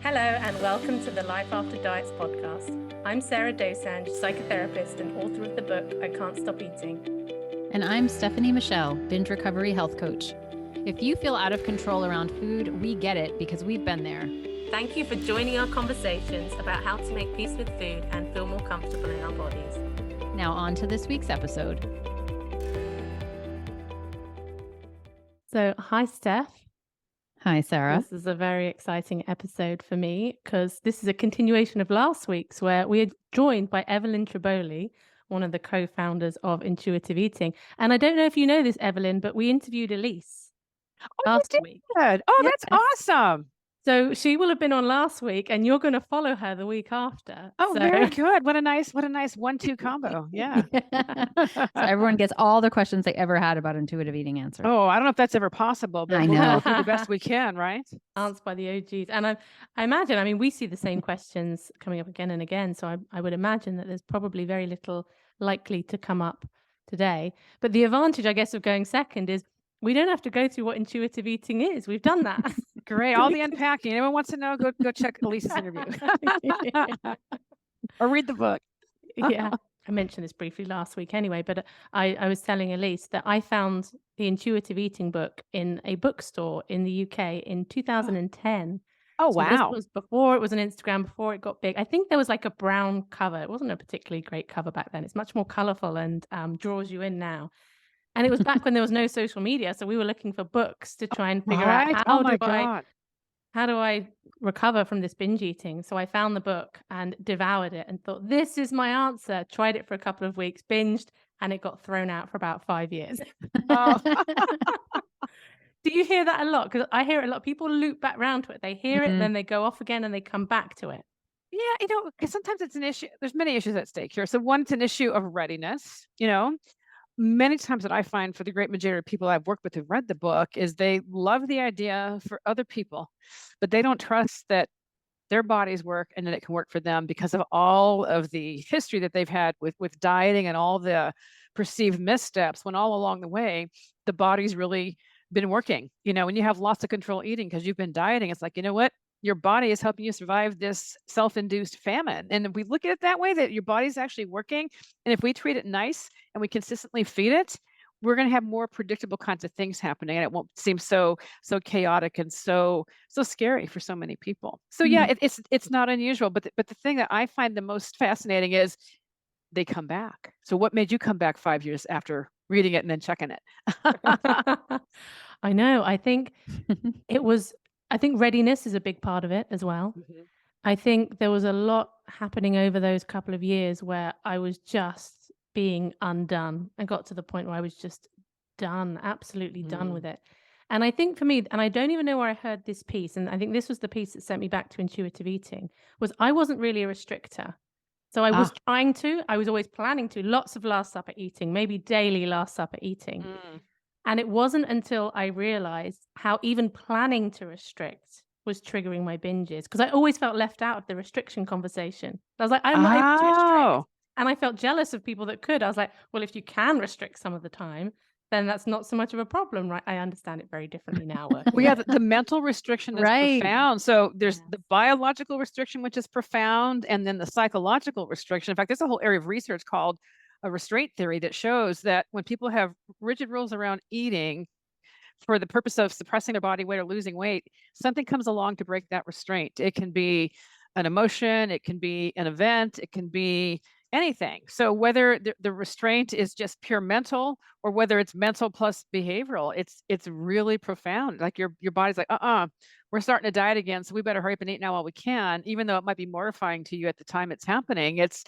Hello and welcome to the Life After Diets podcast. I'm Sarah Dosanjh, psychotherapist and author of the book, I Can't Stop Eating. And I'm Stephanie Michelle, binge recovery health coach. If you feel out of control around food, we get it because we've been there. Thank you for joining our conversations about how to make peace with food and feel more comfortable in our bodies. Now on to this week's episode. So, hi Steph. Hi, Sarah. This is a very exciting episode for me because this is a continuation of last week's where we are joined by Evelyn Tribole, one of the co-founders of Intuitive Eating. And I don't know if you know this, Evelyn, but we interviewed Elise last week. Oh, Yes. that's awesome. So she will have been on last week and you're going to follow her the week after. Oh, So- very good. What a nice 1-2 combo. Yeah. So everyone gets all the questions they ever had about intuitive eating answered. Oh, I don't know if that's ever possible, but I we'll know. do the best we can, right? Answered by the OGs. And I imagine, I mean, we see the same questions coming up again and again. So I would imagine that there's probably very little likely to come up today. But the advantage, I guess, of going second is we don't have to go through what intuitive eating is. We've done that. Great. All the unpacking. Anyone wants to know, go check Elise's interview or read the book. Yeah. I mentioned this briefly last week anyway, but I was telling Elise that I found the Intuitive Eating book in a bookstore in the UK in 2010. Oh, So this wow. was before it was on Instagram, before it got big. I think there was like a brown cover. It wasn't a particularly great cover back then. It's much more colorful and draws you in now. And it was back when there was no social media. So we were looking for books to try and figure Right? out Oh, my God. how do I recover from this binge eating? So I found the book and devoured it and thought, this is my answer. Tried it for a couple of weeks, binged, and it got thrown out for about 5 years. Oh. Do you hear that a lot? Because I hear it a lot. People loop back around to it. They hear it, then they go off again and they come back to it. Yeah, because sometimes it's an issue. There's many issues at stake here. So one, it's an issue of readiness. Many times that I find for the great majority of people I've worked with who've read the book is they love the idea for other people, but they don't trust that their bodies work and that it can work for them because of all of the history that they've had with dieting and all the perceived missteps, when all along the way, the body's really been working. When you have lots of control eating because you've been dieting, it's like, you know what? Your body is helping you survive this self-induced famine. And if we look at it that way, that your body's actually working, and if we treat it nice and we consistently feed it, we're going to have more predictable kinds of things happening, and it won't seem so chaotic and so scary for so many people. So yeah, it's not unusual. But the thing that I find the most fascinating is they come back. So what made you come back 5 years after reading it and then checking it? I know. I think I think readiness is a big part of it as well. I think there was a lot happening over those couple of years where I was just being undone. I got to the point where I was just done, absolutely done with it. And I think for me, and I don't even know where I heard this piece, and I think this was the piece that sent me back to intuitive eating, was I wasn't really a restrictor. So I was trying to, I was always planning to, lots of Last Supper eating, maybe daily Last Supper eating. And it wasn't until I realized how even planning to restrict was triggering my binges, because I always felt left out of the restriction conversation. I was like, I'm not able to restrict. And I felt jealous of people that could. I was like, well, if you can restrict some of the time, then that's not so much of a problem, right? I understand it very differently now. Well, yeah, the mental restriction is profound. So there's the biological restriction, which is profound, and then the psychological restriction. In fact, there's a whole area of research called a restraint theory that shows that when people have rigid rules around eating for the purpose of suppressing their body weight or losing weight, something comes along to break that restraint. It can be an emotion, it can be an event, it can be anything. So whether the restraint is just pure mental or whether it's mental plus behavioral, it's really profound. Like your body's like, we're starting to diet again, so we better hurry up and eat now while we can, even though it might be mortifying to you at the time it's happening. It's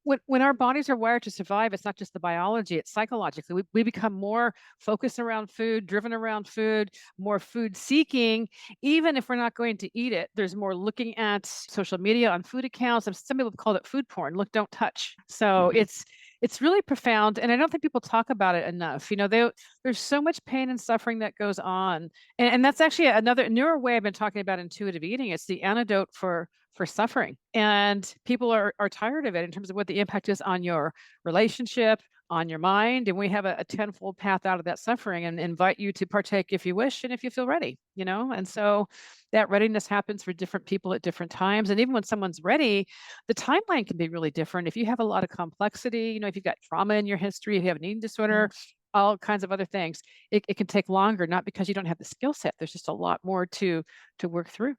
when our bodies are wired to survive, it's not just the biology, it's psychologically. We become more focused around food, driven around food, more food seeking, even if we're not going to eat it. There's more looking at social media on food accounts. Some people call it food porn, look, don't touch. So it's really profound. And I don't think people talk about it enough. There's so much pain and suffering that goes on. And that's actually another newer way I've been talking about intuitive eating. It's the antidote for suffering. And people are tired of it in terms of what the impact is on your relationship, on your mind, and we have a tenfold path out of that suffering and invite you to partake if you wish and if you feel ready, and so that readiness happens for different people at different times. And even when someone's ready, the timeline can be really different. If you have a lot of complexity, if you've got trauma in your history, if you have an eating disorder, all kinds of other things, it can take longer, not because you don't have the skill set. There's just a lot more to work through.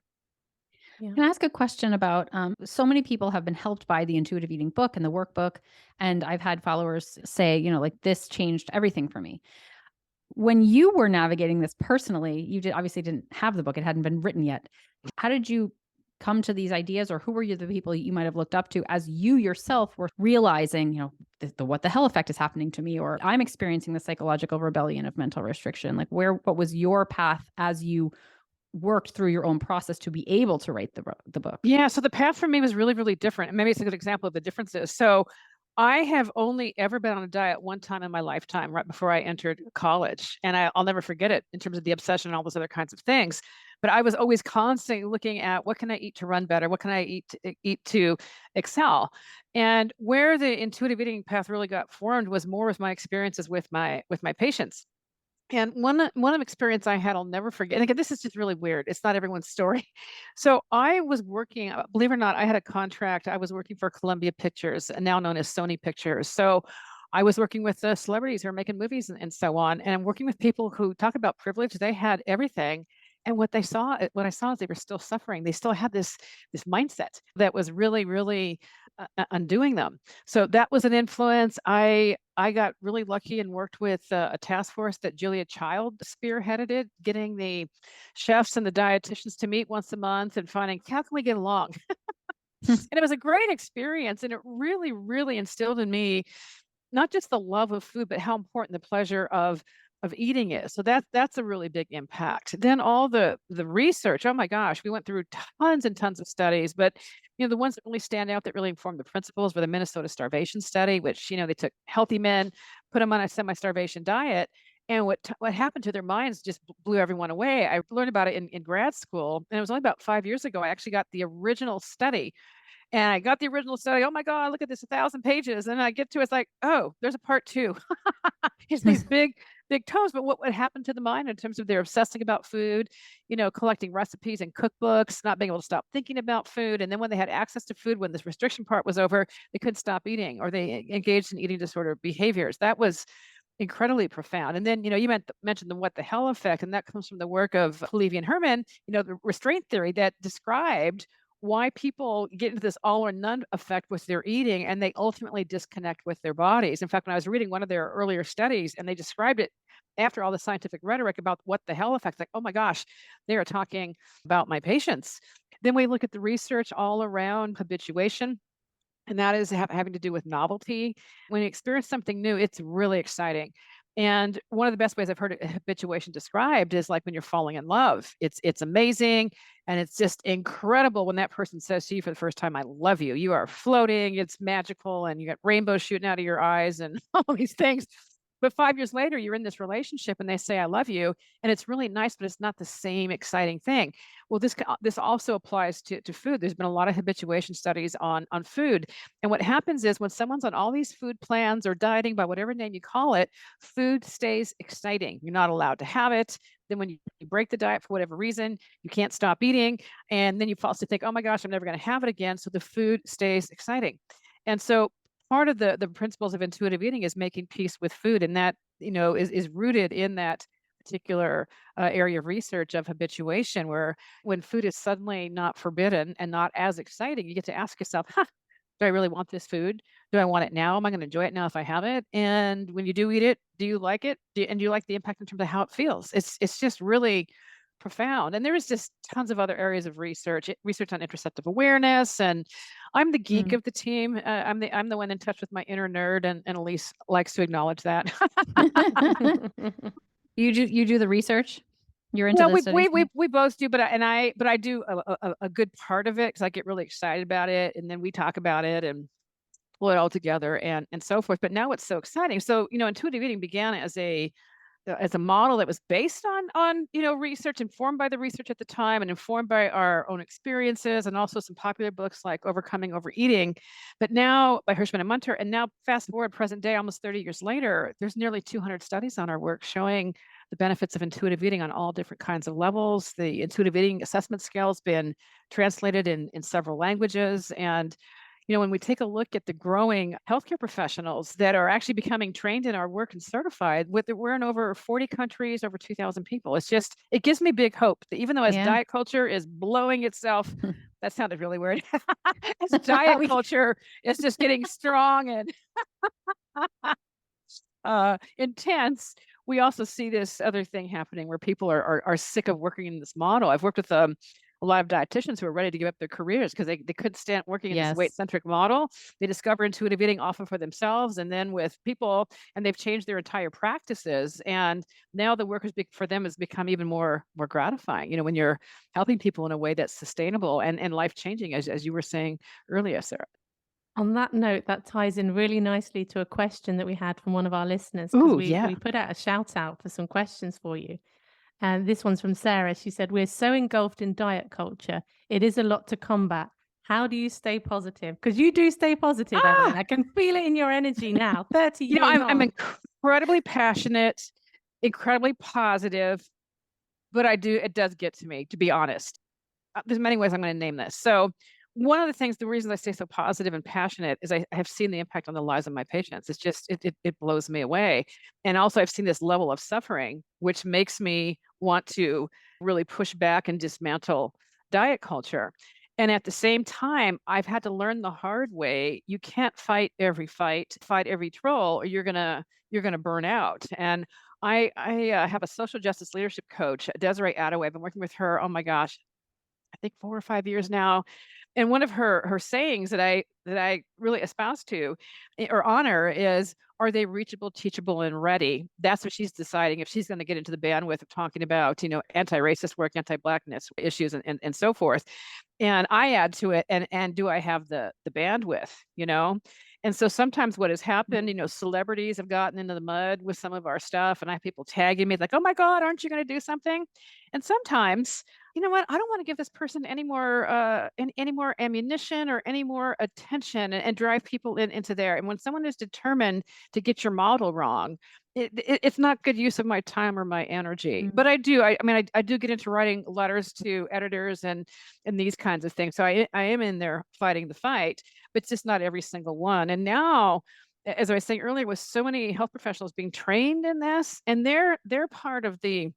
Can I ask a question about so many people have been helped by the intuitive eating book and the workbook. And I've had followers say, like this changed everything for me. When you were navigating this personally, you obviously didn't have the book. It hadn't been written yet. How did you come to these ideas, or who were the people you might have looked up to as you yourself were realizing, the what the hell effect is happening to me, or I'm experiencing the psychological rebellion of mental restriction? Like what was your path as you worked through your own process to be able to write the book? Yeah, so the path for me was really, really different. Maybe it's a good example of the differences. So I have only ever been on a diet one time in my lifetime, right before I entered college. And I'll never forget it in terms of the obsession and all those other kinds of things. But I was always constantly looking at what can I eat to run better? What can I eat to excel? And where the intuitive eating path really got formed was more with my experiences with my patients. And one experience I had, I'll never forget. And again, this is just really weird. It's not everyone's story. So I was working, believe it or not, I had a contract. I was working for Columbia Pictures, now known as Sony Pictures. So I was working with the celebrities who are making movies and so on. And I'm working with people who talk about privilege. They had everything. And what I saw is they were still suffering. They still had this mindset that was really, really undoing them. So that was an influence. I got really lucky and worked with a task force that Julia Child spearheaded it, getting the chefs and the dietitians to meet once a month and finding how can we get along. And it was a great experience, and it really, really instilled in me not just the love of food, but how important the pleasure of eating is. So that's a really big impact. Then all the research, oh my gosh, we went through tons and tons of studies, but the ones that really stand out that really informed the principles were the Minnesota starvation study, which they took healthy men, put them on a semi-starvation diet, and what happened to their minds just blew everyone away. I learned about it in grad school, and it was only about 5 years ago I actually got the original study. And I got the original study. Oh my God, look at this, 1,000 pages. And I get to it, it's like, oh, there's a part 2. It's these big tomes. But what happened to the mind in terms of their obsessing about food, collecting recipes and cookbooks, not being able to stop thinking about food. And then when they had access to food, when this restriction part was over, they couldn't stop eating, or they engaged in eating disorder behaviors. That was incredibly profound. And then, you mentioned the what the hell effect, and that comes from the work of Levy and Herman, the restraint theory that described why people get into this all or none effect with their eating, and they ultimately disconnect with their bodies. In fact, when I was reading one of their earlier studies, and they described it after all the scientific rhetoric about what the hell effect, like, oh my gosh, they are talking about my patients. Then we look at the research all around habituation, and that is having to do with novelty. When you experience something new, it's really exciting. And one of the best ways I've heard habituation described is like when you're falling in love. It's amazing, and it's just incredible when that person says to you for the first time, "I love you." You are floating. It's magical, and you got rainbows shooting out of your eyes and all these things. But 5 years later, you're in this relationship, and they say, "I love you," and it's really nice, but it's not the same exciting thing. Well, this also applies to food. There's been a lot of habituation studies on food, and what happens is when someone's on all these food plans or dieting, by whatever name you call it, food stays exciting. You're not allowed to have it. Then when you break the diet for whatever reason, you can't stop eating, and then you falsely think, "Oh my gosh, I'm never going to have it again." So the food stays exciting, and so part of the principles of intuitive eating is making peace with food, and that is rooted in that particular area of research of habituation, where when food is suddenly not forbidden and not as exciting, you get to ask yourself, do I really want this food? Do I want it now? Am I going to enjoy it now if I have it? And when you do eat it, do you like it? And do you like the impact in terms of how it feels? It's just really profound. And there is just tons of other areas of research on interoceptive awareness. And I'm the geek of the team. I'm the one in touch with my inner nerd, and Elise likes to acknowledge that. You do the research? You're into Well, this studies? we both do, but I do a good part of it because I get really excited about it, and then we talk about it and pull it all together and so forth. But now it's so exciting. So intuitive eating began as a as a model that was based on research, informed by the research at the time and informed by our own experiences, and also some popular books like Overcoming Overeating. But now by Hirschman and Munter, and now fast forward present day, almost 30 years later, there's nearly 200 studies on our work showing the benefits of intuitive eating on all different kinds of levels. The intuitive eating assessment scale has been translated in several languages. And when we take a look at the growing healthcare professionals that are actually becoming trained in our work and certified, we're in over 40 countries, over 2,000 people. It gives me big hope that even though as diet culture is blowing itself, that sounded really weird, as diet culture is just getting strong and intense, we also see this other thing happening where people are sick of working in this model. I've worked with a lot of dietitians who are ready to give up their careers because they couldn't stand working in this weight-centric model. They discover intuitive eating often for themselves and then with people, and they've changed their entire practices. And now the work for them has become even more gratifying, when you're helping people in a way that's sustainable and life-changing, as you were saying earlier, Sarah. On that note, that ties in really nicely to a question that we had from one of our listeners, Ooh, because we put out a shout out for some questions for you. And this one's from Sarah. She said, "We're so engulfed in diet culture. It is a lot to combat. How do you stay positive?" Because you do stay positive, Evelyn. I can feel it in your energy now, 30 years I'm on. incredibly passionate, incredibly positive, but it does get to me, to be honest. There's many ways I'm going to name this. So one of the reasons I stay so positive and passionate is I have seen the impact on the lives of my patients. It's just, it blows me away. And also I've seen this level of suffering, which makes me want to really push back and dismantle diet culture. And at the same time, I've had to learn the hard way. You can't fight every troll, or you're gonna burn out. And I have a social justice leadership coach, Desiree Attaway. I've been working with her, oh my gosh, I think 4 or 5 years now. And one of her sayings that I really espouse to or honor is, are they reachable, teachable, and ready? That's what she's deciding if she's going to get into the bandwidth of talking about, anti-racist work, anti-Blackness issues, and so forth. And I add to it, and do I have the bandwidth, And so sometimes what has happened, celebrities have gotten into the mud with some of our stuff, and I have people tagging me like, "Oh my God, aren't you going to do something?" And sometimes, you know what? I don't want to give this person any more ammunition or any more attention, and drive people into there. And when someone is determined to get your model wrong, it's not good use of my time or my energy. But I do. I do get into writing letters to editors and these kinds of things. So I am in there fighting the fight, but it's just not every single one. And now, as I was saying earlier, with so many health professionals being trained in this, and they're part of the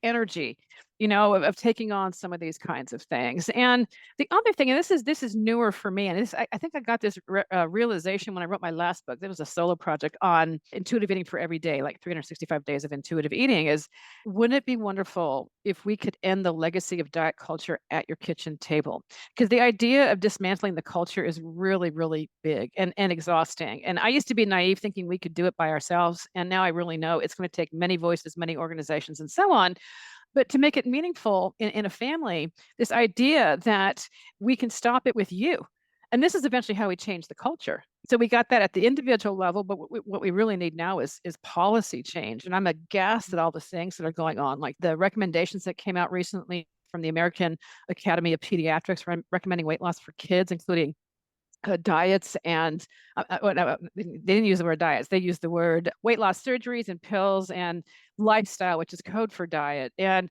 energy, of taking on some of these kinds of things. And the other thing, and this is newer for me, and I think I got this realization when I wrote my last book. There was a solo project on intuitive eating for every day, like 365 days of intuitive eating. Is, wouldn't it be wonderful if we could end the legacy of diet culture at your kitchen table? Because the idea of dismantling the culture is really, really big and exhausting. And I used to be naive, thinking we could do it by ourselves. And now I really know it's going to take many voices, many organizations, and so on. But to make it meaningful in a family, this idea that we can stop it with you. And this is eventually how we change the culture. So we got that at the individual level, but what we really need now is policy change. And I'm aghast at all the things that are going on, like the recommendations that came out recently from the American Academy of Pediatrics recommending weight loss for kids, including diets and they didn't use the word diets. They used the word weight loss surgeries and pills and lifestyle, which is code for diet. And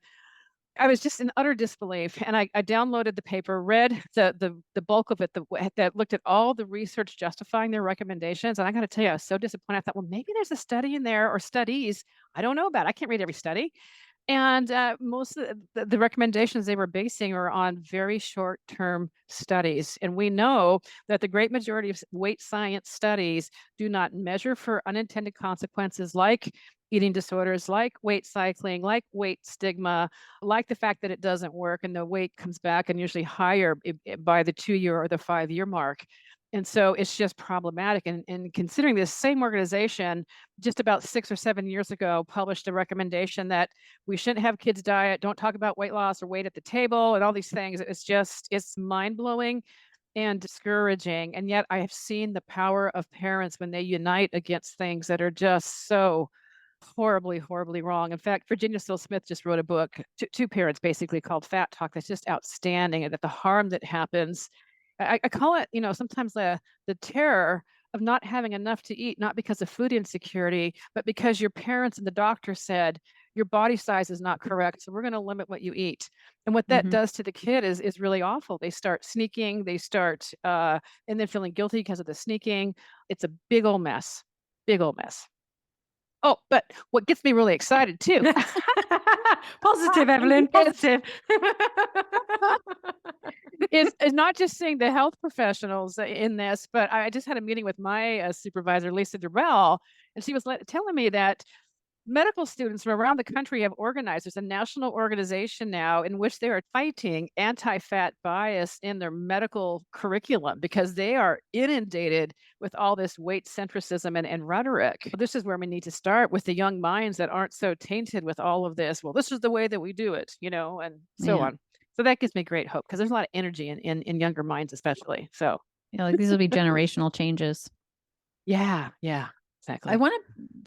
I was just in utter disbelief. And I downloaded the paper, read the bulk of it, that looked at all the research justifying their recommendations. And I got to tell you, I was so disappointed. I thought, well, maybe there's a study in there or studies I don't know about. I can't read every study. And most of the recommendations they were basing are on very short-term studies. And we know that the great majority of weight science studies do not measure for unintended consequences like eating disorders, like weight cycling, like weight stigma, like the fact that it doesn't work and the weight comes back and usually higher by the 2-year or the 5-year mark. And so it's just problematic. And considering this same organization just about 6 or 7 years ago published a recommendation that we shouldn't have kids diet, don't talk about weight loss or weight at the table and all these things. It's mind-blowing and discouraging. And yet I have seen the power of parents when they unite against things that are just so horribly, horribly wrong. In fact, Virginia Still Smith just wrote a book, two parents basically, called Fat Talk, that's just outstanding. And that the harm that happens, I call it, sometimes the terror of not having enough to eat, not because of food insecurity, but because your parents and the doctor said your body size is not correct, so we're going to limit what you eat. And what that does to the kid is really awful. They start sneaking, and then feeling guilty because of the sneaking. It's a big old mess. Big old mess. Oh, but what gets me really excited too. Positive, Evelyn, positive. is not just seeing the health professionals in this, but I just had a meeting with my supervisor, Lisa Durrell, and she was telling me that medical students from around the country have organized. There's a national organization now in which they are fighting anti-fat bias in their medical curriculum because they are inundated with all this weight centricism and rhetoric. This is where we need to start, with the young minds that aren't so tainted with all of this. Well, this is the way that we do it, and so on. So that gives me great hope, because there's a lot of energy in younger minds, especially. So like these will be generational changes. Yeah. Exactly. I want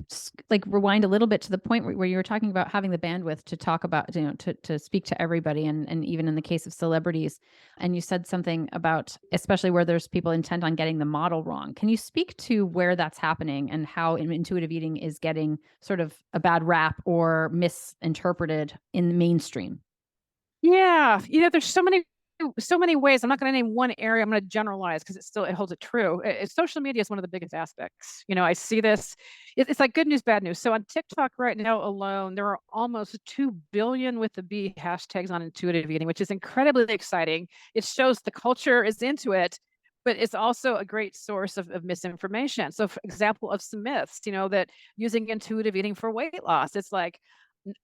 to rewind a little bit to the point where you were talking about having the bandwidth to talk about, to speak to everybody, and even in the case of celebrities. And you said something about, especially where there's people intent on getting the model wrong. Can you speak to where that's happening and how intuitive eating is getting sort of a bad rap or misinterpreted in the mainstream? Yeah. There's so many ways. I'm not going to name one area. I'm going to generalize because it holds it true. Social media is one of the biggest aspects. I see this. It's like good news, bad news. So on TikTok right now alone, there are almost 2 billion with the B hashtags on intuitive eating, which is incredibly exciting. It shows the culture is into it, but it's also a great source of misinformation. So, for example, of some myths, that using intuitive eating for weight loss, it's like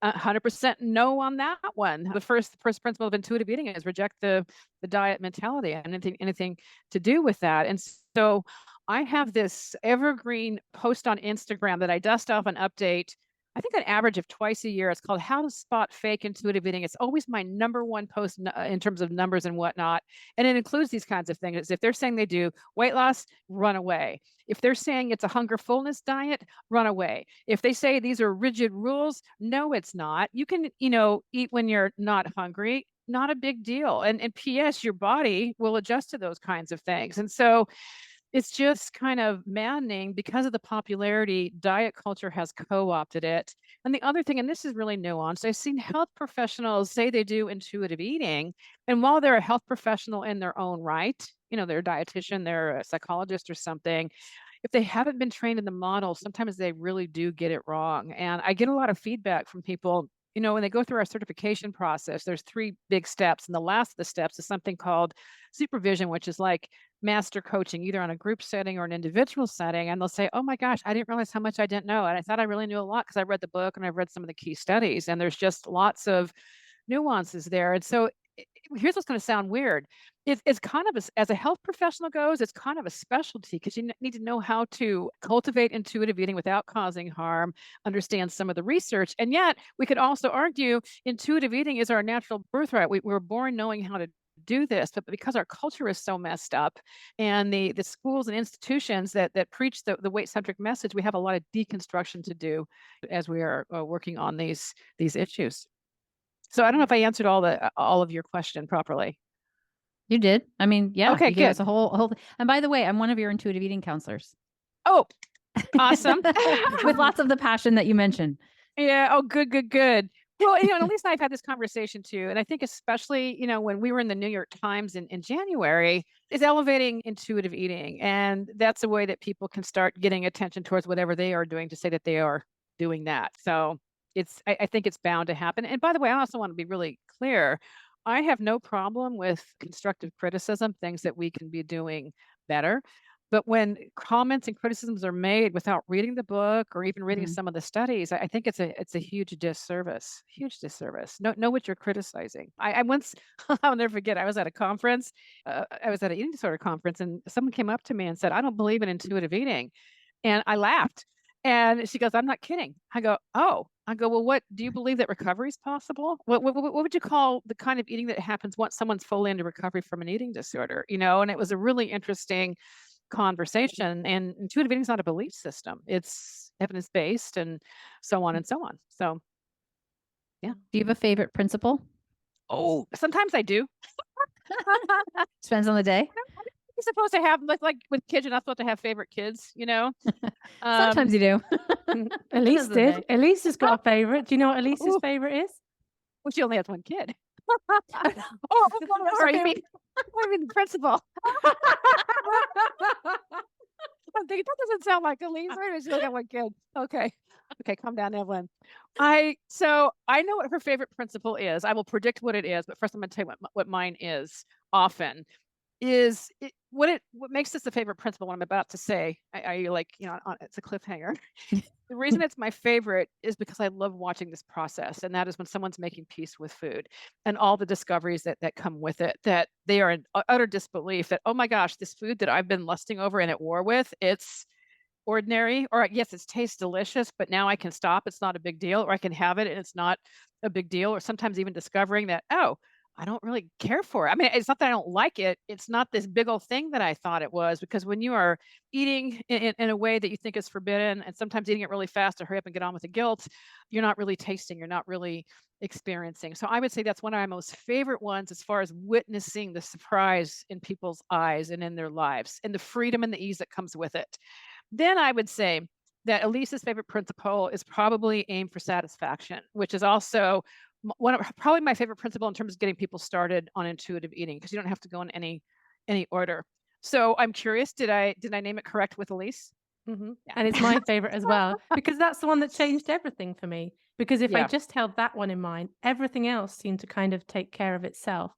100% no on that one. The first principle of intuitive eating is reject the diet mentality and anything to do with that. And so I have this evergreen post on Instagram that I dust off and update, I think an average of twice a year. It's called How to Spot Fake Intuitive Eating. It's always my number one post in terms of numbers and whatnot. And it includes these kinds of things. If they're saying they do weight loss, run away. If they're saying it's a hunger fullness diet, run away. If they say these are rigid rules, no, it's not. You can, eat when you're not hungry. Not a big deal. And P.S., your body will adjust to those kinds of things. And so it's just kind of maddening because of the popularity. Diet culture has co-opted it. And the other thing, and this is really nuanced, I've seen health professionals say they do intuitive eating. And while they're a health professional in their own right, they're a dietitian, they're a psychologist or something, if they haven't been trained in the model, sometimes they really do get it wrong. And I get a lot of feedback from people, when they go through our certification process. There's 3 big steps. And the last of the steps is something called supervision, which is like master coaching, either on a group setting or an individual setting. And they'll say, oh my gosh, I didn't realize how much I didn't know. And I thought I really knew a lot because I read the book and I've read some of the key studies. And there's just lots of nuances there. And so here's what's going to sound weird. It's kind of, as a health professional goes, it's kind of a specialty, because you need to know how to cultivate intuitive eating without causing harm, understand some of the research. And yet we could also argue intuitive eating is our natural birthright. We were born knowing how to do this, but because our culture is so messed up, and the schools and institutions that preach the weight-centric message, we have a lot of deconstruction to do as we are working on these issues. So I don't know if I answered all of your question properly. You did. I mean, yeah. Okay, you gave us good. a whole. And by the way, I'm one of your intuitive eating counselors. Oh, awesome. With lots of the passion that you mentioned. Yeah. Oh, good. Well, at least I've had this conversation too. And I think especially, when we were in the New York Times in January, is elevating intuitive eating. And that's a way that people can start getting attention towards whatever they are doing, to say that they are doing that. So I think it's bound to happen. And by the way, I also want to be really clear. I have no problem with constructive criticism, things that we can be doing better. But when comments and criticisms are made without reading the book or even reading some of the studies, I think it's a huge disservice. Huge disservice. Know what you're criticizing. I once, I'll never forget, I was at a conference. I was at an eating disorder conference, and someone came up to me and said, I don't believe in intuitive eating. And I laughed. And she goes, I'm not kidding. I go, oh. I go, well, what do you believe, that recovery is possible? What would you call the kind of eating that happens once someone's fully into recovery from an eating disorder? And it was a really interesting conversation. And intuitive eating is not a belief system. It's evidence-based and so on and so on. So, yeah. Do you have a favorite principle? Oh, sometimes I do. Depends on the day. You're supposed to have like with kids, you're not supposed to have favorite kids, you know? Sometimes you do. Elise Depends on the day. did. Elise has got a favorite. Do you know what Elise's Ooh. favorite is? Well, she only has one kid. Oh, sorry, you mean the principal. I'm thinking, that doesn't sound like Elise. Wait a minute, she only got one kid. Okay. Okay, calm down, Evelyn. So I know what her favorite principle is. I will predict what it is, but first I'm gonna tell you what mine is often. What makes this a favorite principle, what I'm about to say. Are you like, it's a cliffhanger. The reason it's my favorite is because I love watching this process, and that is when someone's making peace with food and all the discoveries that come with it, that they are in utter disbelief that, oh my gosh, this food that I've been lusting over and at war with, it's ordinary, or yes, it tastes delicious, but now I can stop. It's not a big deal, or I can have it and it's not a big deal, or sometimes even discovering that, oh, I don't really care for it. I mean, it's not that I don't like it. It's not this big old thing that I thought it was, because when you are eating in a way that you think is forbidden, and sometimes eating it really fast to hurry up and get on with the guilt, you're not really tasting, you're not really experiencing. So I would say that's one of my most favorite ones, as far as witnessing the surprise in people's eyes and in their lives, and the freedom and the ease that comes with it. Then I would say that Elise's favorite principle is probably aim for satisfaction, which is also one of probably my favorite principle in terms of getting people started on intuitive eating, because you don't have to go in any order. So I'm curious, did I name it correct with Elise? Yeah. And it's my favorite as well, because that's the one that changed everything for me. Because if I just held that one in mind, everything else seemed to kind of take care of itself.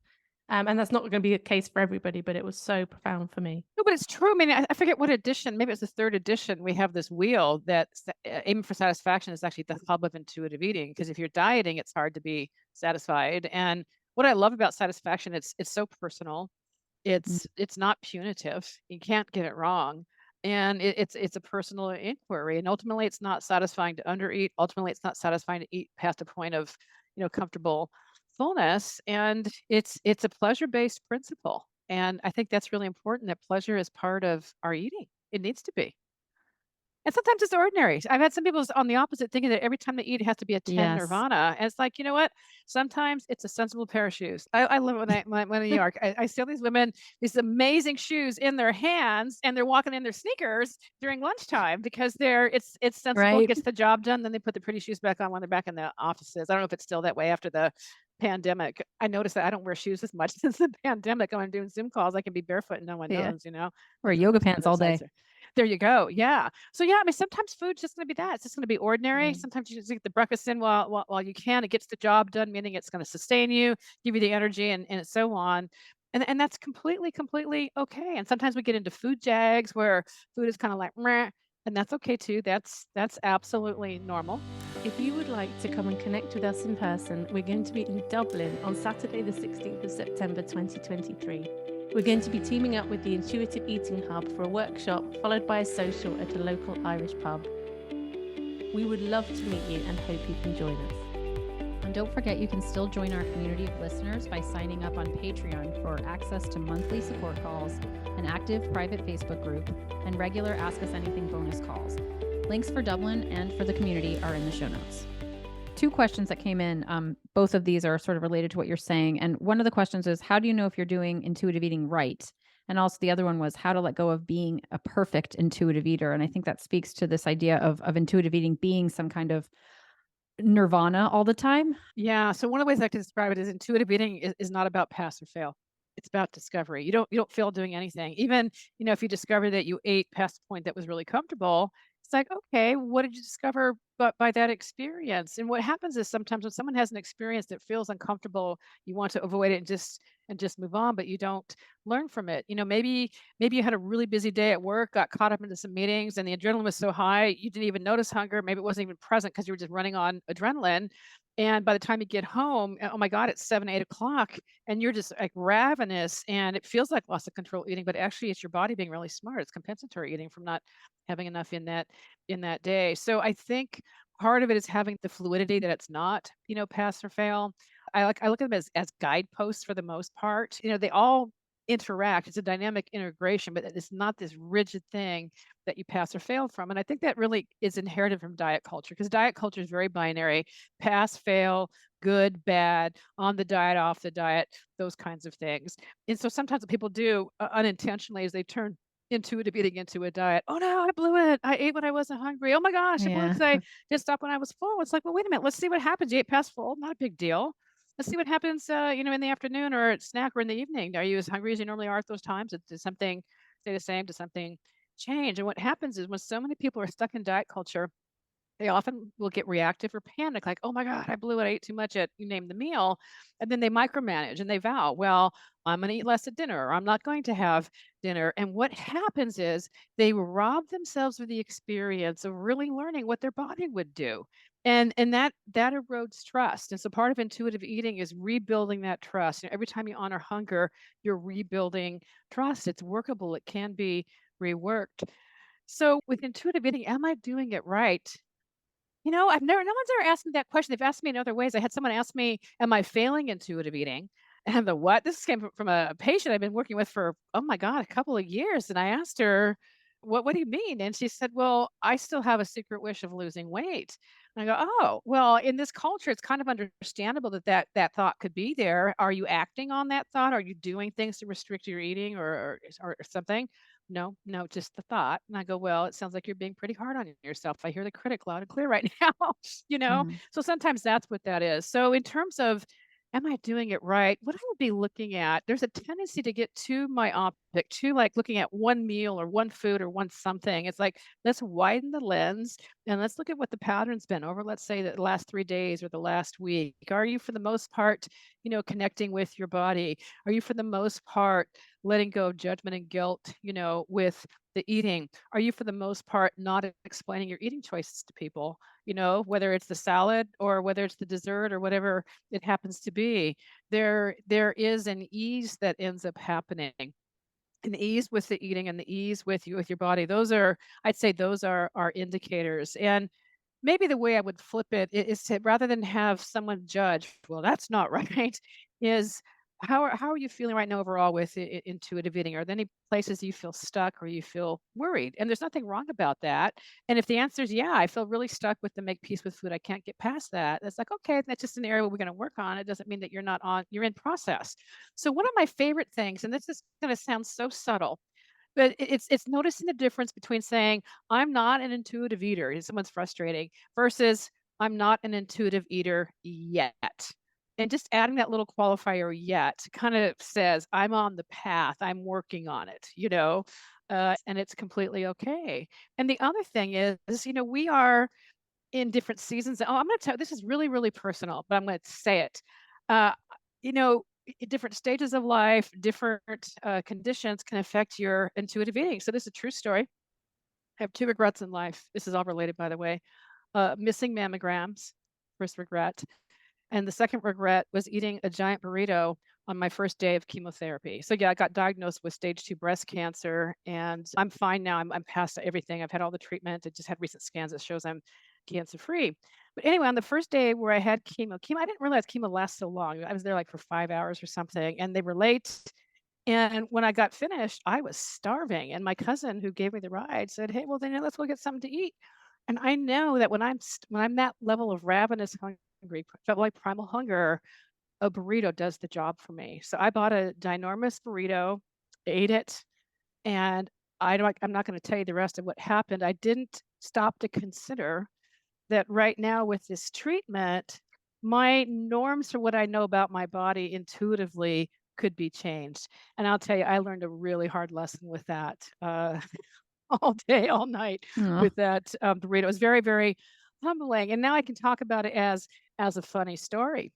And that's not going to be the case for everybody, but it was so profound for me. No, but it's true. I mean, I forget what edition, maybe it's the third edition. We have this wheel that aiming for satisfaction is actually the hub of intuitive eating. Because if you're dieting, it's hard to be satisfied. And what I love about satisfaction, it's so personal. It's not punitive. You can't get it wrong. And it's a personal inquiry. And ultimately, it's not satisfying to undereat. Ultimately, it's not satisfying to eat past a point of, comfortable fullness. And it's a pleasure-based principle. And I think that's really important, that pleasure is part of our eating. It needs to be. And sometimes it's ordinary. I've had some people on the opposite, thinking that every time they eat, it has to be a 10 Yes. nirvana. And it's like, you know what? Sometimes it's a sensible pair of shoes. I love when in New York, I see all these women, these amazing shoes in their hands, and they're walking in their sneakers during lunchtime, because it's sensible, Right. gets the job done. Then they put the pretty shoes back on when they're back in the offices. I don't know if it's still that way after the pandemic. I noticed that I don't wear shoes as much since the pandemic. When I'm doing Zoom calls, I can be barefoot and no one Yeah. knows. Wear yoga pants all day. There you go. Yeah. So yeah, I mean, sometimes food's just going to be that. It's just going to be ordinary. Sometimes you just get the breakfast in while you can. It gets the job done, meaning it's going to sustain you, give you the energy, and so on. And that's completely okay. And sometimes we get into food jags where food is kind of like meh, and that's okay too. That's absolutely normal. If you would like to come and connect with us in person, we're going to be in Dublin on Saturday, the 16th of September 2023. We're going to be teaming up with the Intuitive Eating Hub for a workshop, followed by a social at a local Irish pub. We would love to meet you and hope you can join us. And don't forget, you can still join our community of listeners by signing up on Patreon for access to monthly support calls, an active private Facebook group, and regular Ask Us Anything bonus calls. Links for Dublin and for the community are in the show notes. 2 questions that came in. Both of these are sort of related to what you're saying. And one of the questions is, how do you know if you're doing intuitive eating right? And also the other one was how to let go of being a perfect intuitive eater. And I think that speaks to this idea of intuitive eating being some kind of nirvana all the time. Yeah. So one of the ways I can describe it is intuitive eating is not about pass or fail. It's about discovery. You don't fail doing anything. Even, if you discover that you ate past the point that was really comfortable, it's like, okay, what did you discover by that experience? And what happens is sometimes when someone has an experience that feels uncomfortable, you want to avoid it and just move on, but you don't learn from it. Maybe you had a really busy day at work, got caught up into some meetings, and the adrenaline was so high you didn't even notice hunger. Maybe it wasn't even present because you were just running on adrenaline. And by the time you get home, oh my God, it's 7, 8 o'clock, and you're just like ravenous, and it feels like loss of control eating, but actually it's your body being really smart. It's compensatory eating from not having enough in that day. So I think part of it is having the fluidity that it's not, pass or fail. I look at them as guideposts for the most part. They all interact. It's a dynamic integration, but it's not this rigid thing that you pass or fail from. And I think that really is inherited from diet culture, because diet culture is very binary: pass, fail, good, bad, on the diet, off the diet, those kinds of things. And so sometimes what people do unintentionally is they turn intuitive eating into a diet. Oh no, I blew it. I ate when I wasn't hungry. Oh my gosh, I blew it Yeah. because I didn't stop when I was full. It's like, well, wait a minute. Let's see what happens. You ate past full, not a big deal. Let's see what happens, in the afternoon or at snack or in the evening. Are you as hungry as you normally are at those times? Does something stay the same? Does something change? And what happens is when so many people are stuck in diet culture, they often will get reactive or panic, like, oh my God, I blew it. I ate too much at, you name the meal. And then they micromanage and they vow, well, I'm going to eat less at dinner, or I'm not going to have dinner. And what happens is they rob themselves of the experience of really learning what their body would do. And that erodes trust. And so part of intuitive eating is rebuilding that trust. Every time you honor hunger, you're rebuilding trust. It's workable. It can be reworked. So with intuitive eating, am I doing it right? No one's ever asked me that question. They've asked me in other ways. I had someone ask me, am I failing intuitive eating? And the what? This came from a patient I've been working with for, oh my God, a couple of years. And I asked her, what do you mean? And she said, well, I still have a secret wish of losing weight. And I go, oh, well, in this culture, it's kind of understandable that thought could be there. Are you acting on that thought? Are you doing things to restrict your eating or something? No, no, just the thought. And I go, well, it sounds like you're being pretty hard on yourself. I hear the critic loud and clear right now, you know? Mhm. So sometimes that's what that is. So in terms of, am I doing it right? What I would be looking at, there's a tendency to get too myopic, too like looking at one meal or one food or one something. It's like, let's widen the lens and let's look at what the pattern's been over, let's say, the last 3 days or the last week. Are you, for the most part, connecting with your body? Are you, for the most part, letting go of judgment and guilt, with the eating? Are you, for the most part, not explaining your eating choices to people, whether it's the salad or whether it's the dessert or whatever it happens to be? There is an ease that ends up happening. An ease with the eating and the ease with your body. I'd say those are indicators. And maybe the way I would flip it is to, rather than have someone judge, well, that's not right, is how are you feeling right now overall with intuitive eating? Are there any places you feel stuck or you feel worried? And there's nothing wrong about that. And if the answer is, yeah, I feel really stuck with the make peace with food, I can't get past that. It's like, okay, that's just an area we're going to work on. It doesn't mean that you're in process. So one of my favorite things, and this is going to sound so subtle, but it's noticing the difference between saying, "I'm not an intuitive eater," if someone's frustrating, versus, "I'm not an intuitive eater yet." And just adding that little qualifier "yet" kinda says, "I'm on the path, I'm working on it," and it's completely okay. And the other thing is, we are in different seasons. Oh, I'm gonna tell this is really, really personal, but I'm gonna say it. Uh, different stages of life, different conditions can affect your intuitive eating. So this is a true story. I have two regrets in life. This is all related, by the way. Missing mammograms, first regret. And the second regret was eating a giant burrito on my first day of chemotherapy. So yeah, I got diagnosed with stage 2 breast cancer, and I'm fine now. I'm past everything. I've had all the treatment. I just had recent scans that shows I'm cancer free. But anyway, on the first day where I had chemo, I didn't realize chemo lasts so long. I was there like for 5 hours or something, and they were late. And when I got finished, I was starving. And my cousin who gave me the ride said, "Hey, well then let's go get something to eat." And I know that when I'm that level of ravenous hungry, felt like primal hunger, a burrito does the job for me. So I bought a ginormous burrito, ate it, and I'm not going to tell you the rest of what happened. I didn't stop to consider that right now with this treatment, my norms for what I know about my body intuitively could be changed. And I'll tell you, I learned a really hard lesson with that. All day, all night Aw. with that burrito. It was very, very humbling. And now I can talk about it as a funny story,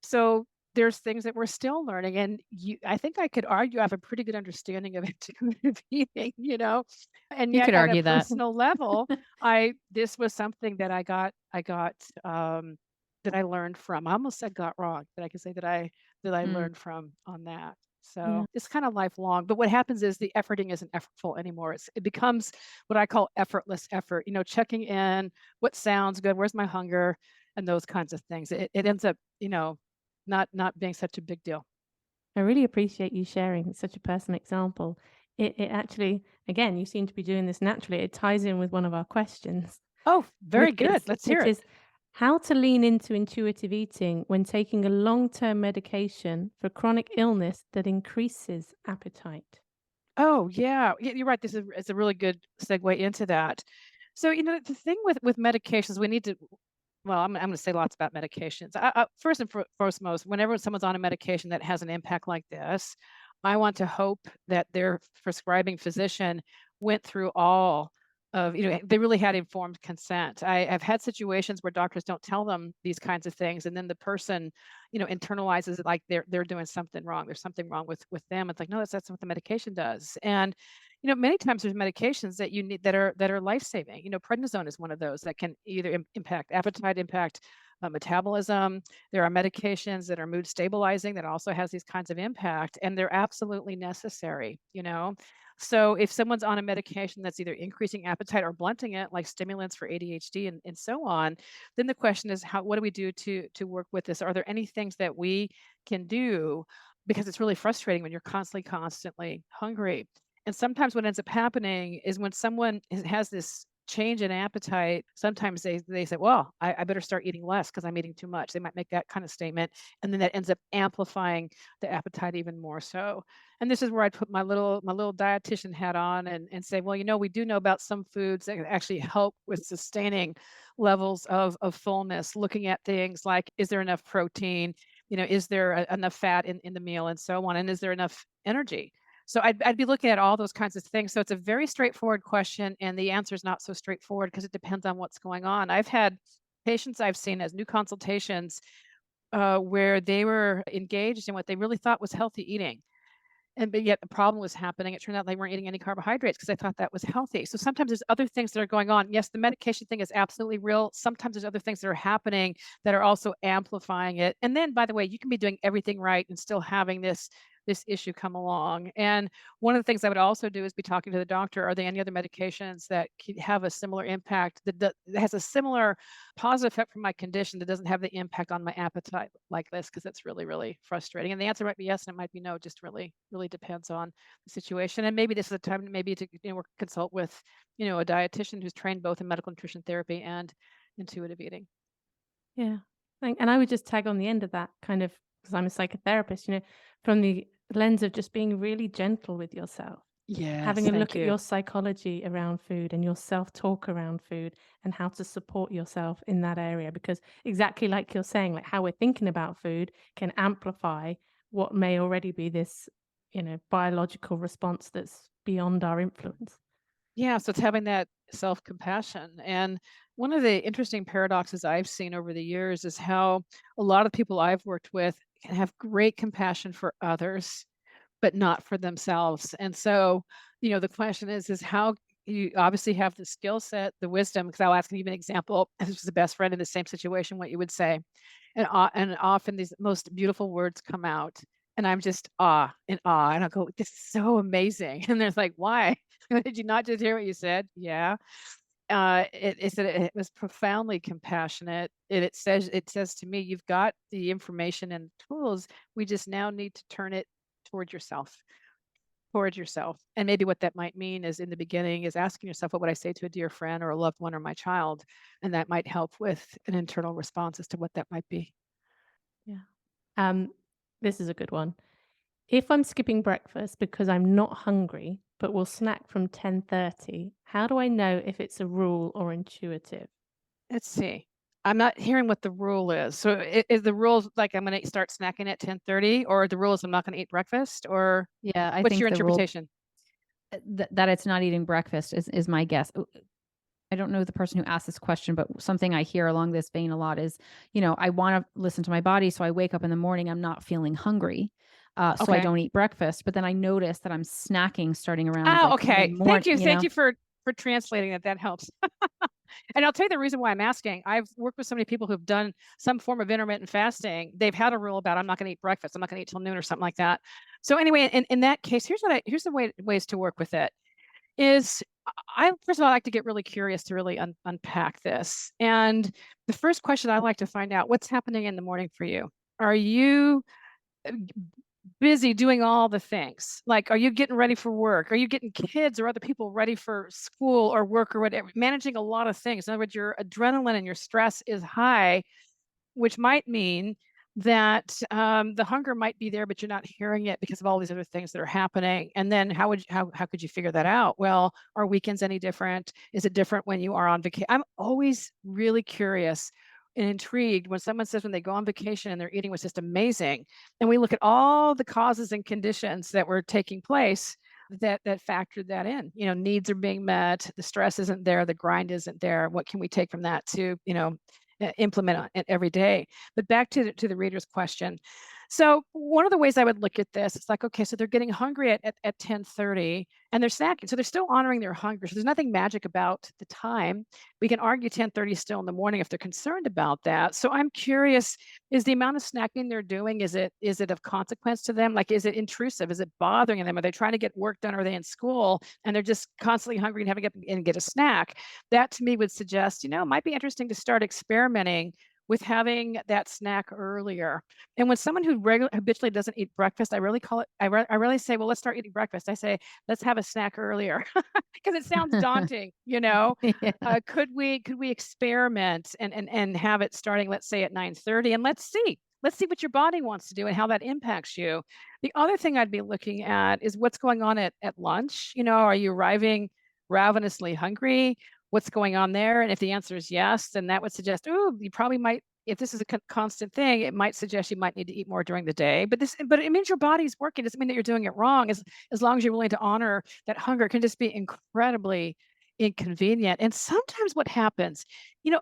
So there's things that we're still learning. And I think I could argue I have a pretty good understanding of intuitive eating, And You yet could at a argue that. personal level, this was something that I got that I learned from. I almost said got wrong, but I can say that I Mm. learned from on that. Yeah. So it's kind of lifelong. But what happens is the efforting isn't effortful anymore. It becomes what I call effortless effort, checking in, what sounds good, where's my hunger, and those kinds of things. It ends up, not being such a big deal. I really appreciate you sharing such a personal example. It actually, again, you seem to be doing this naturally. It ties in with one of our questions, Oh, very which good. is Let's hear which it. is how to lean into intuitive eating when taking a long-term medication for chronic illness that increases appetite. Oh, yeah. You're right. This is it's a really good segue into that. So, the thing with medications, we need to well, I'm gonna say lots about medications. First and foremost, whenever someone's on a medication that has an impact like this, I want to hope that their prescribing physician went through all of, they really had informed consent. I've had situations where doctors don't tell them these kinds of things, and then the person, internalizes it like they're doing something wrong. There's something wrong with them. It's like, no, that's what the medication does. And many times there's medications that you need that are life-saving. Prednisone is one of those that can either impact appetite, impact metabolism. There are medications that are mood stabilizing that also has these kinds of impact, and they're absolutely necessary. So if someone's on a medication that's either increasing appetite or blunting it, like stimulants for ADHD and so on, then the question is, what do we do to work with this? Are there any things that we can do? Because it's really frustrating when you're constantly hungry. And sometimes what ends up happening is when someone has this change in appetite, sometimes they say, well, I better start eating less because I'm eating too much. They might make that kind of statement. And then that ends up amplifying the appetite even more so. And this is where I put my little dietitian hat on and say, well, we do know about some foods that can actually help with sustaining levels of fullness, looking at things like, is there enough protein? Is there enough fat in the meal and so on? And is there enough energy? So I'd be looking at all those kinds of things. So it's a very straightforward question, and the answer is not so straightforward because it depends on what's going on. I've had patients I've seen as new consultations where they were engaged in what they really thought was healthy eating. But yet the problem was happening. It turned out they weren't eating any carbohydrates because they thought that was healthy. So sometimes there's other things that are going on. Yes, the medication thing is absolutely real. Sometimes there's other things that are happening that are also amplifying it. And then, by the way, you can be doing everything right and still having this issue come along. And one of the things I would also do is be talking to the doctor. Are there any other medications that have a similar impact that has a similar positive effect for my condition that doesn't have the impact on my appetite like this? Because it's really, really frustrating. And the answer might be yes, and it might be no. Just really, really depends on the situation. And maybe this is a time maybe to consult with a dietitian who's trained both in medical nutrition therapy and intuitive eating. Yeah. And I would just tag on the end of that kind of, because I'm a psychotherapist, from the lens of just being really gentle with yourself, Yes, having a thank look at you. your psychology around food and your self-talk around food and how to support yourself in that area. Because exactly like you're saying, like how we're thinking about food can amplify what may already be this, biological response that's beyond our influence. Yeah, so it's having that self-compassion. And one of the interesting paradoxes I've seen over the years is how a lot of people I've worked with can have great compassion for others, but not for themselves. And so, the question is how you obviously have the skill set, the wisdom, because I'll ask you an example. If this was a best friend in the same situation, what you would say. And often these most beautiful words come out. And I'm just in awe. And I'll go, this is so amazing. And there's like, why? Did you not just hear what you said? Yeah. It said it was profoundly compassionate. It says to me, you've got the information and tools. We just now need to turn it toward yourself, towards yourself. And maybe what that might mean is in the beginning is asking yourself, what would I say to a dear friend or a loved one or my child? And that might help with an internal response as to what that might be. Yeah. Um, this is a good one. If I'm skipping breakfast because I'm not hungry, but will snack from 10:30, how do I know if it's a rule or intuitive? Let's see. I'm not hearing what the rule is. So is the rule like I'm going to start snacking at 10:30, or the rule is I'm not going to eat breakfast, or Yeah, I what's think your the rule interpretation? that it's not eating breakfast is my guess. I don't know the person who asked this question, but something I hear along this vein a lot is, I want to listen to my body. So I wake up in the morning, I'm not feeling hungry. So I Okay. don't eat breakfast, but then I notice that I'm snacking starting around Oh, like okay. mid-morning, Thank you. Thank you for translating that. That helps. And I'll tell you the reason why I'm asking. I've worked with so many people who've done some form of intermittent fasting. They've had a rule about I'm not going to eat breakfast. I'm not going to eat till noon or something like that. So anyway, in that case, here's the ways to work with it. Is I first of all I like to get really curious to really unpack this. And the first question I like to find out what's happening in the morning for you. Are you busy doing all the things. Like, are you getting ready for work? Are you getting kids or other people ready for school or work or whatever? Managing a lot of things. In other words, your adrenaline and your stress is high, which might mean that the hunger might be there, but you're not hearing it because of all these other things that are happening. And then how could you figure that out? Well, are weekends any different? Is it different when you are on vacation? I'm always really curious and intrigued when someone says when they go on vacation and their eating was just amazing, and we look at all the causes and conditions that were taking place that factored that in. Needs are being met, the stress isn't there, the grind isn't there. What can we take from that to implement it every day? But back to the reader's question. So one of the ways I would look at this, it's like, okay, so they're getting hungry at 10:30 and they're snacking. So they're still honoring their hunger. So there's nothing magic about the time. We can argue 10:30 still in the morning if they're concerned about that. So I'm curious, is the amount of snacking they're doing, is it of consequence to them? Like, is it intrusive? Is it bothering them? Are they trying to get work done? Are they in school and they're just constantly hungry and having to get a snack? That to me would suggest, it might be interesting to start experimenting with having that snack earlier. And when someone who habitually doesn't eat breakfast, I really say, well, let's start eating breakfast. I say, let's have a snack earlier because it sounds daunting, Yeah. Could we experiment and have it starting, let's say, at 9:30, and let's see what your body wants to do and how that impacts you. The other thing I'd be looking at is what's going on at lunch. Are you arriving ravenously hungry? What's going on there? And if the answer is yes, then that would suggest, oh, you probably might, if this is a constant thing, it might suggest you might need to eat more during the day. But it means your body's working. It doesn't mean that you're doing it wrong. As long as you're willing to honor that hunger, it can just be incredibly inconvenient. And sometimes what happens,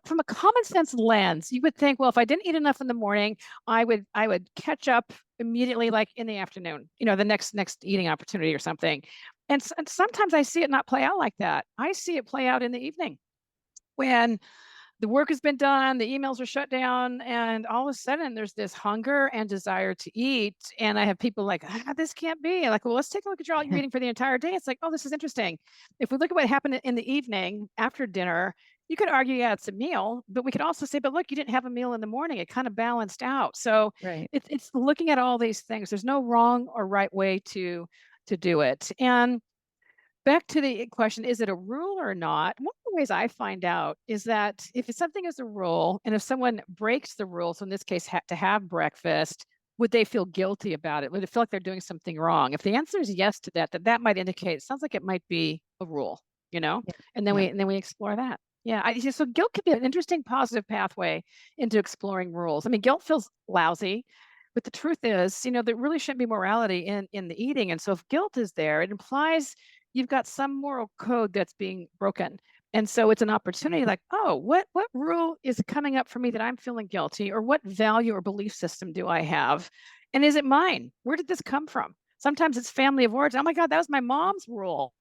from a common sense lens, you would think, well, if I didn't eat enough in the morning, I would catch up immediately, like in the afternoon, the next eating opportunity or something. And sometimes I see it not play out like that. I see it play out in the evening when the work has been done, the emails are shut down, and all of a sudden there's this hunger and desire to eat. And I have people like, this can't be. Like, well, let's take a look at your eating for the entire day. It's like, oh, this is interesting. If we look at what happened in the evening after dinner, you could argue, yeah, it's a meal, but we could also say, but look, you didn't have a meal in the morning. It kind of balanced out. So Right. it's looking at all these things. There's no wrong or right way to do it. And back to the question, is it a rule or not? One of the ways I find out is that if something is a rule, and if someone breaks the rule, so in this case, to have breakfast, would they feel guilty about it? Would it feel like they're doing something wrong? If the answer is yes to that, that might indicate it sounds like it might be a rule, Yeah. and then Yeah. we explore that. Yeah, so guilt could be an interesting positive pathway into exploring rules. I mean, guilt feels lousy, but the truth is, there really shouldn't be morality in the eating. And so if guilt is there, it implies you've got some moral code that's being broken. And so it's an opportunity like, oh, what rule is coming up for me that I'm feeling guilty, or what value or belief system do I have? And is it mine? Where did this come from? Sometimes it's family of origin. Oh my God, that was my mom's rule.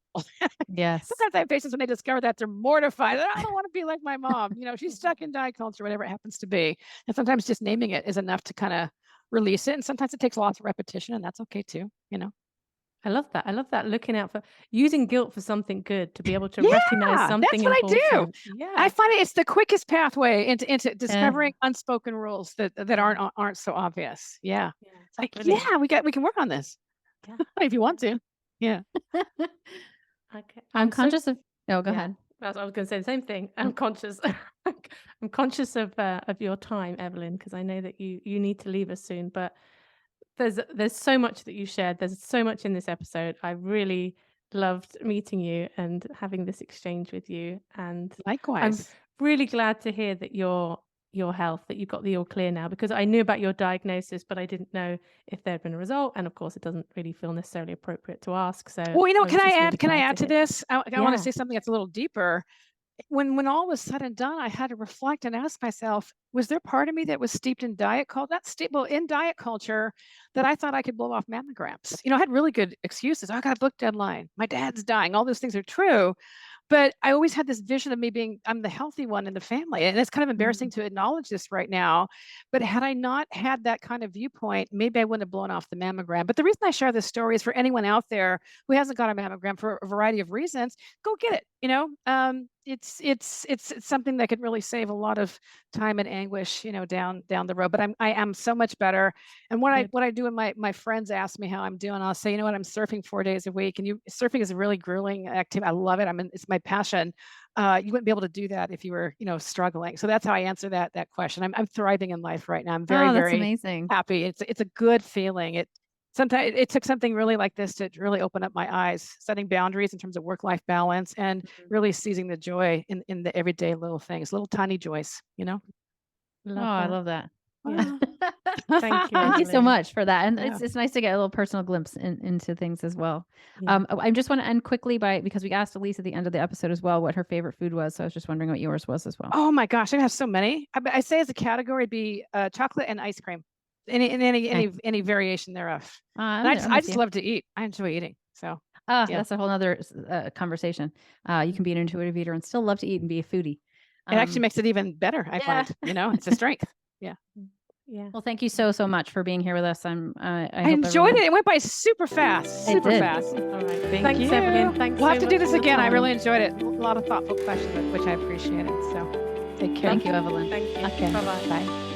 Yes. Sometimes I have patients when they discover that they're mortified. I don't want to be like my mom. She's stuck in diet culture, whatever it happens to be. And sometimes just naming it is enough to kind of release it. And sometimes it takes lots of repetition, and that's okay too. I love that. I love that, looking out for using guilt for something good, to be able to Yeah, recognize that's something what I do. important. I Yeah. find it's the quickest pathway into discovering unspoken rules that aren't so obvious. Yeah. Yeah. It's like, Brilliant. yeah, we can work on this Yeah. if you want to. Yeah. Okay. I'm so conscious of. Oh, go Yeah. ahead. I was going to say the same thing. I'm conscious. I'm conscious of your time, Evelyn, because I know that you need to leave us soon. But there's so much that you shared. There's so much in this episode. I really loved meeting you and having this exchange with you. And I'm Likewise. really glad to hear that your health, that you got the all clear now, because I knew about your diagnosis, but I didn't know if there had been a result. And of course, it doesn't really feel necessarily appropriate to ask. So Well, I was just really can I glad add to hear. this? I want to Yeah. say something that's a little deeper. When all was said and done, I had to reflect and ask myself, was there part of me that was steeped in diet culture? In diet culture, that I thought I could blow off mammograms. I had really good excuses. Oh, I got a book deadline. My dad's dying. All those things are true. But I always had this vision of me I'm the healthy one in the family. And it's kind of embarrassing to acknowledge this right now. But had I not had that kind of viewpoint, maybe I wouldn't have blown off the mammogram. But the reason I share this story is for anyone out there who hasn't got a mammogram for a variety of reasons, go get it. it's something that could really save a lot of time and anguish, down the road. But I am so much better. And what I do when my friends ask me how I'm doing, I'll say, you know what, I'm surfing 4 days a week, and surfing is a really grueling activity. I love it. It's my passion. You wouldn't be able to do that if you were, struggling. So that's how I answer that question. I'm thriving in life right now. I'm very, Oh, that's very amazing. happy. It's a good feeling. Sometimes it took something really like this to really open up my eyes, setting boundaries in terms of work-life balance, and really seizing the joy in the everyday little things, little tiny joys, Oh, I love that. Yeah. Thank you. Thank you so Evelyn. much for that. And Yeah. it's nice to get a little personal glimpse into things as well. Yeah. I just want to end quickly because we asked Elise at the end of the episode as well what her favorite food was. So I was just wondering what yours was as well. Oh my gosh, I have so many. I say as a category, it'd be chocolate and ice cream, any variation thereof. And I just love to eat. I enjoy eating. So yeah. That's a whole other conversation. You can be an intuitive eater and still love to eat and be a foodie. It actually makes it even better. I find, it's a strength. Yeah. Yeah. Well, thank you so much for being here with us. I enjoyed it. It went by super fast. It did. Fast. All right. Thanks, Thanks, Evelyn. Thanks. We'll so have to do much this for the again. I time. really enjoyed it. A lot of thoughtful questions, which I appreciated. So take care. Thank you, Evelyn. Thank you. Okay. Bye-bye. Bye.